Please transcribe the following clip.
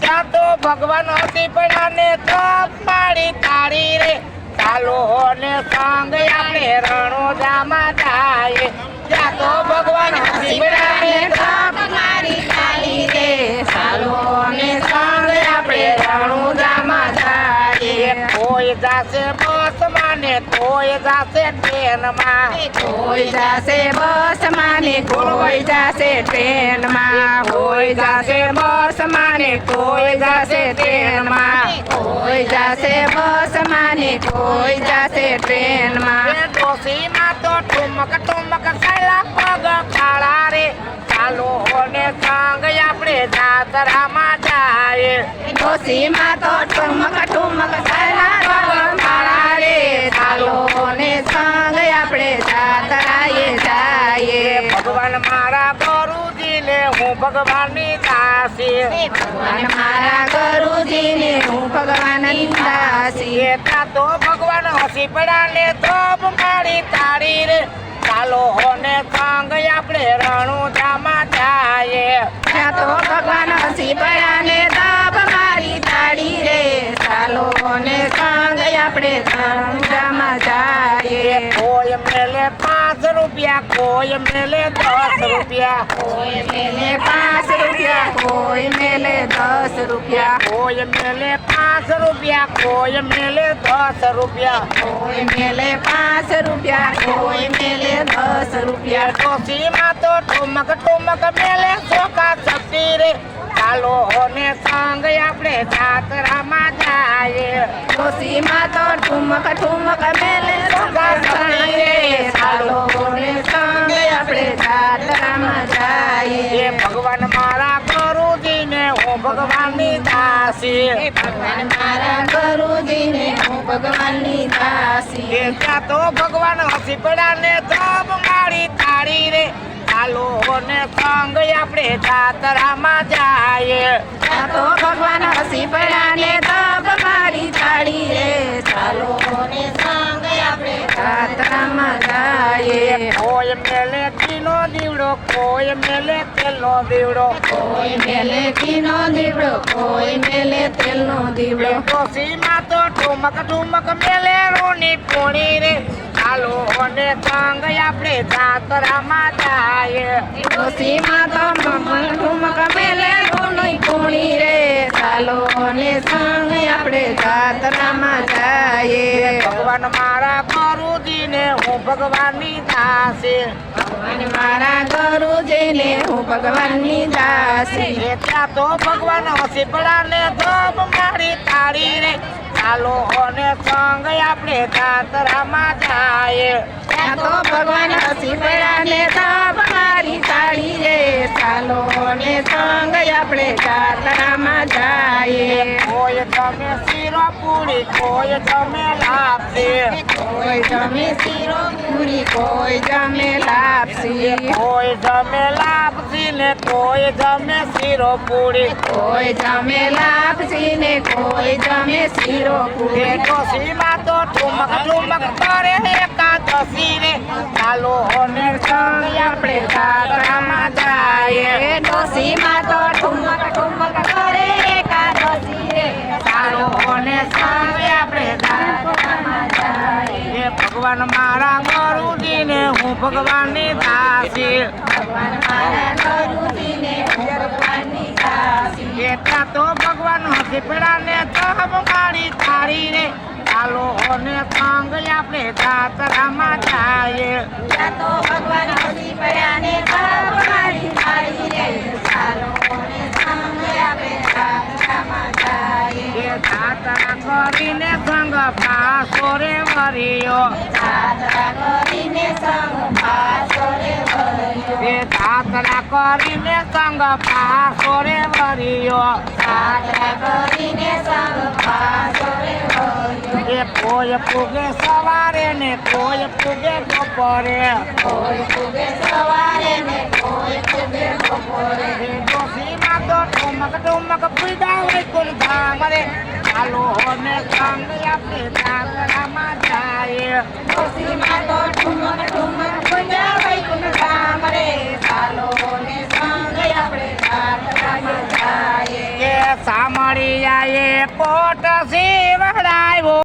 ત્યાં તો ભગવાન શીપડા ને તપ મારી તાળી રે ચાલો ને સંગ આપણે રણોદામાં જાય ત્યાં તો ભગવાન શીપડા ને તપ મારી તાળી રે ચાલો ને સંગ આપણે રણોદામાં જાય કોઈ જાશે બસમાં ને કોઈ જાશે ટ્રેનમાં કોઈ જાશે બસમાં ને કોઈ જાશે ટ્રેનમાં કોઈ જાશે બસમાં ને કોઈ જાશે ટ્રેનમાં કોઈ જાશે બસમાં ને કોઈ જાશે ટ્રેનમાં ડોશીમાં તો ઠુમક ઠુમક સૈલા પગ ખાડા રે ચાલો ને સંગ આપણે જાતરામાં જાય ડોશીમાં તો ઠુમક ઠુમક સૈલા પગ ખાડા રે ચાલો ને સંગ આપણે જાતરાએ જાઈએ ભગવાન મારા ગુરુજીને હું ભગવાનની દાસી ભગવાન મારા ગુરુજીને હું ભગવાનની દાસી ત્યાં તો ભગવાન હસી પડ્યા ને તપ મારી તાળી રે ચાલો ને સંગ આપણે રણુજામાં જાય ત્યાં તો ભગવાન હસી પડ્યા ને તપ મારી તાળી રે ચાલો ને સંગ આપણે રણુજામાં જાઈએ કોઈ મેલે 5 રૂપિયા કોઈ મેલે 10 રૂપિયા કોઈ મેલે 5 રૂપિયા કોઈ મેલે 10 રૂપિયા કોઈ મેલે 5 રૂપિયા કોઈ મેલે 10 રૂપિયા કોઈ મેલે 5 રૂપિયા કોઈ મેલે 10 રૂપિયા ડોશીમાં તો ઠુમક ઠુમક મેલે ચોકા શક્તિ રે ચાલો ને સંગ આપણે જાતરામાં જાય ડોશીમાં તો ઠુમક ઠુમક મેલે ચોકા શક્તિ રે ચાલો ને સંગ આપણે જાતરામાં જાઈએ ભગવાન મારા ગુરુજીને હું ભગવાનની દાસી ભગવાન મારા ગુરુજીને હું ભગવાનની દાસી ત્યાં તો ભગવાન હસી પડ્યા ને તપ મારી તાળી રે ચાલો ને સંગ આપણે જાતરામાં જાય ત્યાં તો ભગવાન હસી પડ્યા ને તપ મારી તાળી રે ચાલો ને સંગ આપણે જાતરામાં જાઈએ કોઈ મેલે ઘીનો દીવડો કોઈ મેલે તેલનો દીવડો કોઈ મેલે ઘીનો દીવડો કોઈ મેલે તેલનો દીવડો ડોશીમાં તો ઠુમક ઠુમક મેલે રોની પોણી રે ચાલો ને સંગ આપણે જાતરામાં જાય ડોશીમાં તો ઠુમક મેલે રોની પોણી રે ચાલો ને સંગ આપણે જાતરામાં જાઈએ ભગવાન મારા ગુરુજીને હું ભગવાનની દાસી ભગવાન મારા ગુરુજીને હું ભગવાનની દાસી ત્યાં તો ભગવાન હસી પડ્યા ને તપ મારી તાળી રે ચાલો ને સંગ આપણે જાતરામાં જાય ત્યાં તો ભગવાન હસી પડ્યા ને તપ મારી તાળી રે ચાલો ને સંગ આપણે જાતરામાં જાઈએ કોઈ તમે શીરો પૂરી કોઈ તમે લાપસી કોઈ જમે શીરો પૂરી કોઈ જમે લાપસી કોઈ જમે લાપસી ને કોઈ જમે શીરો પૂરી કોઈ જમે લાપસી ને કોઈ જમે શીરો પૂરી ડોશીમાં તો ઠુમક ઠુમક કરે એકાદશી રે ચાલો ને સંગ આપણે જાતરામાં જાય ડોશીમાં તો ઠુમક ઠુમક કરે એકાદશી રે ચાલો ને સંગ આપણે જાતરામાં જાય ભગવાન મારા ગુરુજીને હું ભગવાનની દાસી ભગવાન મારા ગુરુજીને હું ભગવાનની દાસી ત્યાં તો ભગવાન હસી પડ્યા ને તપ મારી તાળી રે ચાલો ને સંગ આપણે જાતરામાં જાય ત્યાં તો ભગવાન હસી પડ્યા ને તપ મારી તાળી રે ચાલો ને સંગ આપણે જાતરામાં જાઈએ જાતરા કરીને સંગ પાસો રે વરિયો જાતરા કરીને સંગ પાસો રે વરિયો જાતરા કરીને સંગ પાસો રે વરિયો જાતરા કરીને સંગ પાસો રે વરિયો કોઈ પૂગે સવારે ને કોઈ પૂગે બપોરે કોઈ પૂગે સવારે ને કોઈ પૂગે બપોરે ડોશીમાં તો ઠુમક ઠુમક પૂજા હોય કુલ ધામ રે ચાલો ને સંગ આપણે જાતરામાં જાય ડોશીમાં તો ઠુમક ઠુમક પૂજા વૈકુંઠ ધામ રે ચાલો ને સંગ આપણે જાતરામાં જાઈએ સામળિયાએ કોટ સીવડાવ્યો